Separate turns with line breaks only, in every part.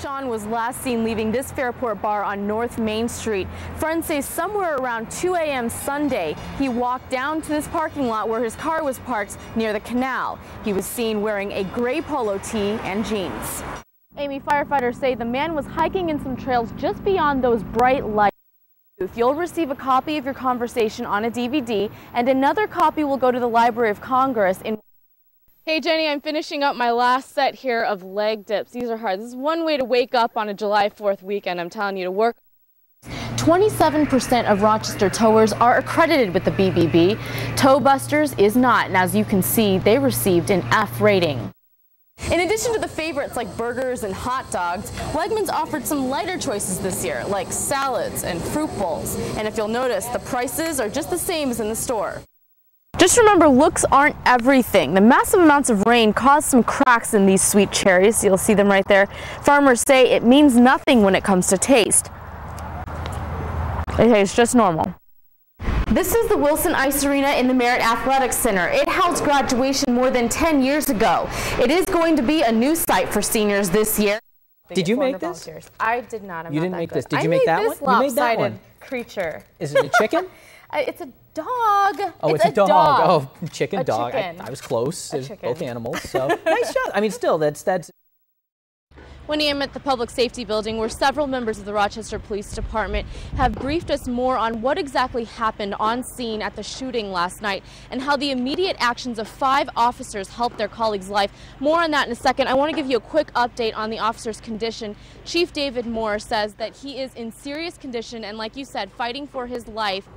Sean was last seen leaving this Fairport bar on North Main Street. Friends say somewhere around 2 a.m. Sunday, he walked down to this parking lot where his car was parked near the canal. He was seen wearing a gray polo tee and jeans. Amy, firefighters say the man was hiking in some trails just beyond those bright lights. You'll receive a copy of your conversation on a DVD, and another copy will go to the Library of Congress in. Hey Jenny, I'm finishing up my last set here of leg dips. These are hard. This is one way to wake up on a July 4th weekend. I'm telling you to work. 27% of Rochester towers are accredited with the BBB. Tow Busters is not, and as you can see, they received an F rating. In addition to the favorites like burgers and hot dogs, Wegmans offered some lighter choices this year, like salads and fruit bowls. And if you'll notice, the prices are just the same as in the store. Just remember, looks aren't everything. The massive amounts of rain caused some cracks in these sweet cherries. You'll see them right there. Farmers say it means nothing when it comes to taste. It tastes just normal. This is the Wilson Ice Arena in the Merritt Athletics Center. It housed graduation more than 10 years ago. It is going to be a new site for seniors this year.
Did you make this?
I did not.
You didn't make this. Did you make that one?
You made that one. Creature.
Is it a chicken?
It's a dog.
Oh, it's a dog. Oh, chicken, dog.
Chicken.
I was close. It's both animals. So nice shot. I mean, still, that's.
Wendy, I'm at the Public Safety Building where several members of the Rochester Police Department have briefed us more on what exactly happened on scene at the shooting last night and how the immediate actions of 5 officers helped their colleague's life. More on that in a second. I want to give you a quick update on the officer's condition. Chief David Moore says that he is in serious condition and, like you said, fighting for his life.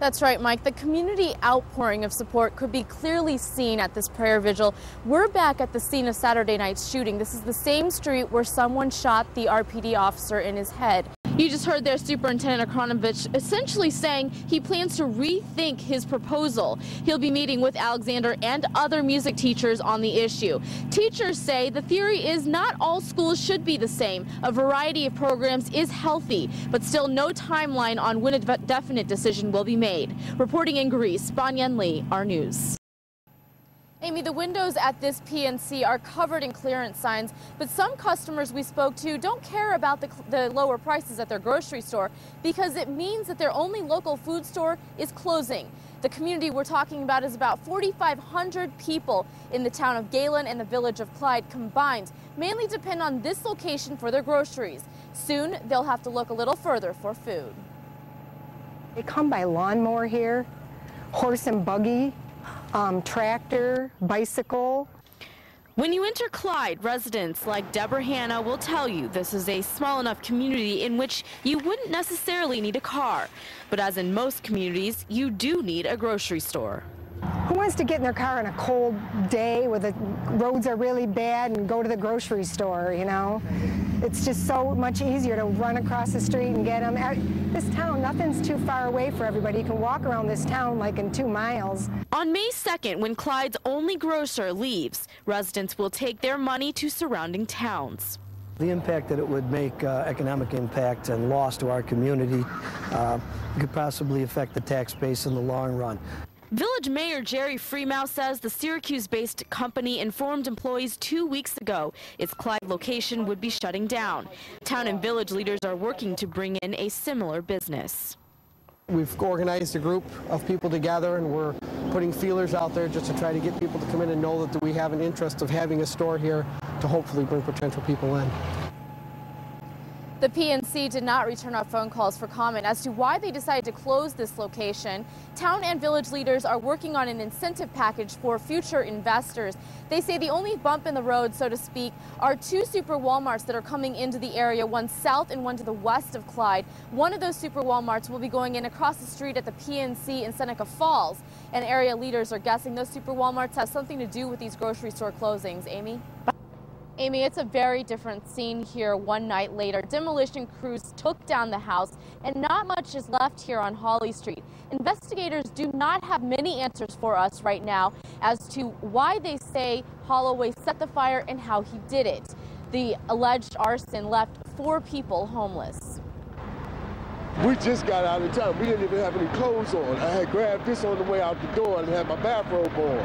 That's right, Mike. The community outpouring of support could be clearly seen at this prayer vigil. We're back at the scene of Saturday night's shooting. This is the same street where someone shot the RPD officer in his head. You just heard there Superintendent Akranovich essentially saying he plans to rethink his proposal. He'll be meeting with Alexander and other music teachers on the issue. Teachers say the theory is not all schools should be the same. A variety of programs is healthy, but still no timeline on when a definite decision will be made. Reporting in Greece, Banyan Lee, our news. Amy, the windows at this PNC are covered in clearance signs, but some customers we spoke to don't care about the lower prices at their grocery store because it means that their only local food store is closing. The community we're talking about is about 4,500 people in the town of Galen and the village of Clyde combined, mainly depend on this location for their groceries. Soon, they'll have to look a little further for food.
They come by lawnmower here, horse and buggy, tractor, bicycle.
When you enter Clyde, residents like Deborah Hanna will tell you this is a small enough community in which you wouldn't necessarily need a car. But as in most communities, you do need a grocery store.
Who wants to get in their car on a cold day where the roads are really bad and go to the grocery store, you know? It's just so much easier to run across the street and get them. This town, nothing's too far away for everybody. You can walk around this town like in 2 miles.
On May 2nd, when Clyde's only grocer leaves, residents will take their money to surrounding towns.
The impact that it would make, economic impact and loss to our community, could possibly affect the tax base in the long run.
Village Mayor Jerry Freemouse says the Syracuse-based company informed employees 2 weeks ago its Clyde location would be shutting down. Town and village leaders are working to bring in a similar business.
We've organized a group of people together and we're putting feelers out there just to try to get people to come in and know that we have an interest of having a store here to hopefully bring potential people in.
The PNC did not return our phone calls for comment as to why they decided to close this location. Town and village leaders are working on an incentive package for future investors. They say the only bump in the road, so to speak, are 2 Super Walmarts that are coming into the area, one south and one to the west of Clyde. One of those Super Walmarts will be going in across the street at the PNC in Seneca Falls. And area leaders are guessing those Super Walmarts have something to do with these grocery store closings. Amy? Amy, it's a very different scene here one night later. Demolition crews took down the house and not much is left here on Holly Street. Investigators do not have many answers for us right now as to why they say Holloway set the fire and how he did it. The alleged arson left 4 people homeless.
We just got out of town. We didn't even have any clothes on. I had grabbed this on the way out the door and had my bathrobe on.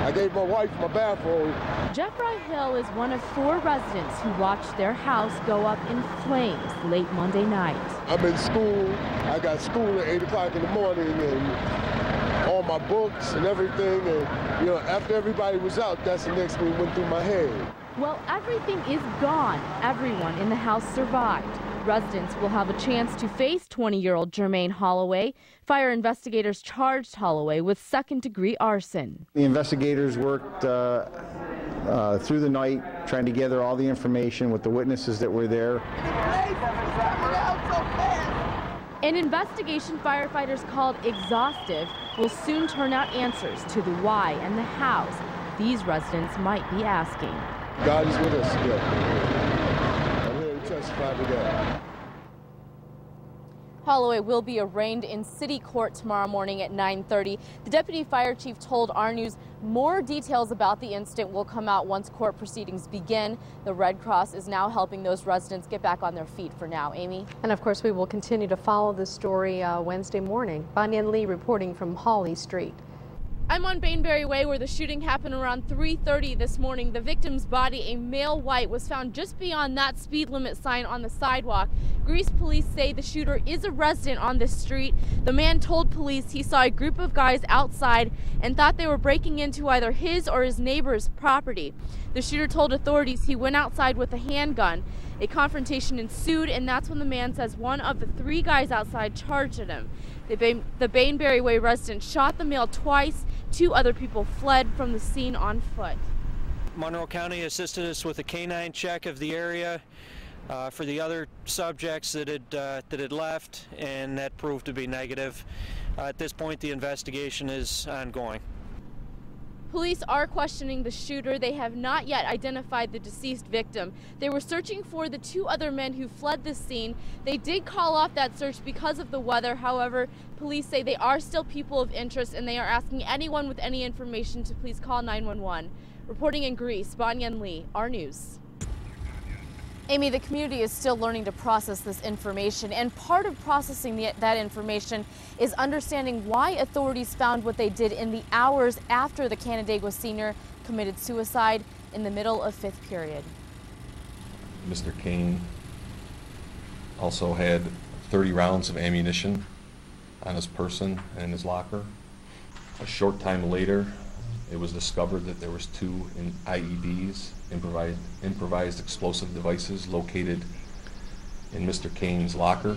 I gave my wife my bathrobe.
Jeffrey Hill is one of 4 residents who watched their house go up in flames late Monday night.
I'm in school. I got school at 8 o'clock in the morning and all my books and everything. And, you know, after everybody was out, that's the next thing that went through my head.
Well, everything is gone. Everyone in the house survived. Residents will have a chance to face 20-year-old Jermaine Holloway. Fire investigators charged Holloway with second-degree arson.
The investigators worked through the night trying to gather all the information with the witnesses that were there.
An investigation firefighters called exhaustive will soon turn out answers to the why and the hows these residents might be asking.
God is with us. Yeah. I'm here to testify to that.
Holloway will be arraigned in city court tomorrow morning at 9:30. The deputy fire chief told our news more details about the incident will come out once court proceedings begin. The Red Cross is now helping those residents get back on their feet for now. Amy?
And of course, we will continue to follow this story Wednesday morning. Banyan Lee reporting from Hawley Street.
I'm on Bainbury Way where the shooting happened around 3:30 this morning. The victim's body, a male white, was found just beyond that speed limit sign on the sidewalk. Greece police say the shooter is a resident on this street. The man told police he saw a group of guys outside and thought they were breaking into either his or his neighbor's property. The shooter told authorities he went outside with a handgun. A confrontation ensued, and that's when the man says one of the 3 guys outside charged at him. The Bainbury Way resident shot the male twice. 2 other people fled from the scene on foot.
Monroe County assisted us with a canine check of the area for the other subjects that had left, and that proved to be negative. At this point, the investigation is ongoing.
Police are questioning the shooter. They have not yet identified the deceased victim. They were searching for the 2 other men who fled the scene. They did call off that search because of the weather. However, police say they are still people of interest and they are asking anyone with any information to please call 911. Reporting in Greece, Banyan Lee, our News. Amy, the community is still learning to process this information, and part of processing that information is understanding why authorities found what they did in the hours after the Canandaigua senior committed suicide in the middle of 5th period.
Mr. Kane also had 30 rounds of ammunition on his person and in his locker. A short time later, it was discovered that there was 2 IEDs, improvised explosive devices, located in Mr. Kane's locker.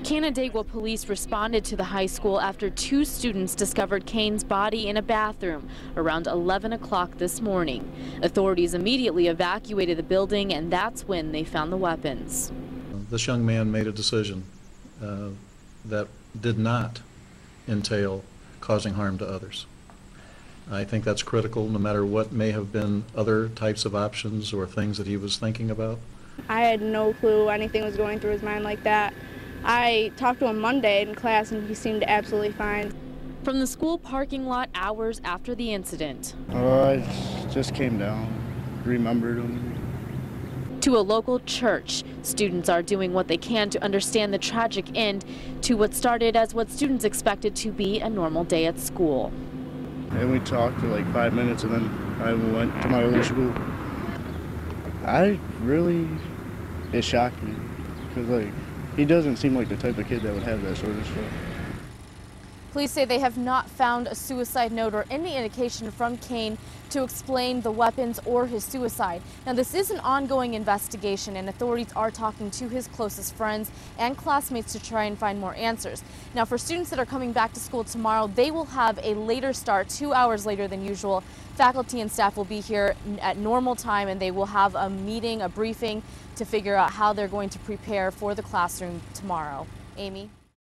Canandaigua police responded to the high school after 2 students discovered Kane's body in a bathroom around 11 o'clock this morning. Authorities immediately evacuated the building, and that's when they found the weapons.
This young man made a decision that did not entail causing harm to others. I think that's critical, no matter what may have been other types of options or things that he was thinking about.
I had no clue anything was going through his mind like that. I talked to him Monday in class and he seemed absolutely fine.
From the school parking lot hours after the incident.
I just came down, remembered him.
To a local church, students are doing what they can to understand the tragic end to what started as what students expected to be a normal day at school.
And we talked for like 5 minutes, and then I went to my other school. It shocked me, because he doesn't seem like the type of kid that would have that sort of stuff.
Police say they have not found a suicide note or any indication from Kane to explain the weapons or his suicide. Now, this is an ongoing investigation, and authorities are talking to his closest friends and classmates to try and find more answers. Now, for students that are coming back to school tomorrow, they will have a later start, 2 hours later than usual. Faculty and staff will be here at normal time, and they will have a meeting, a briefing to figure out how they're going to prepare for the classroom tomorrow. Amy?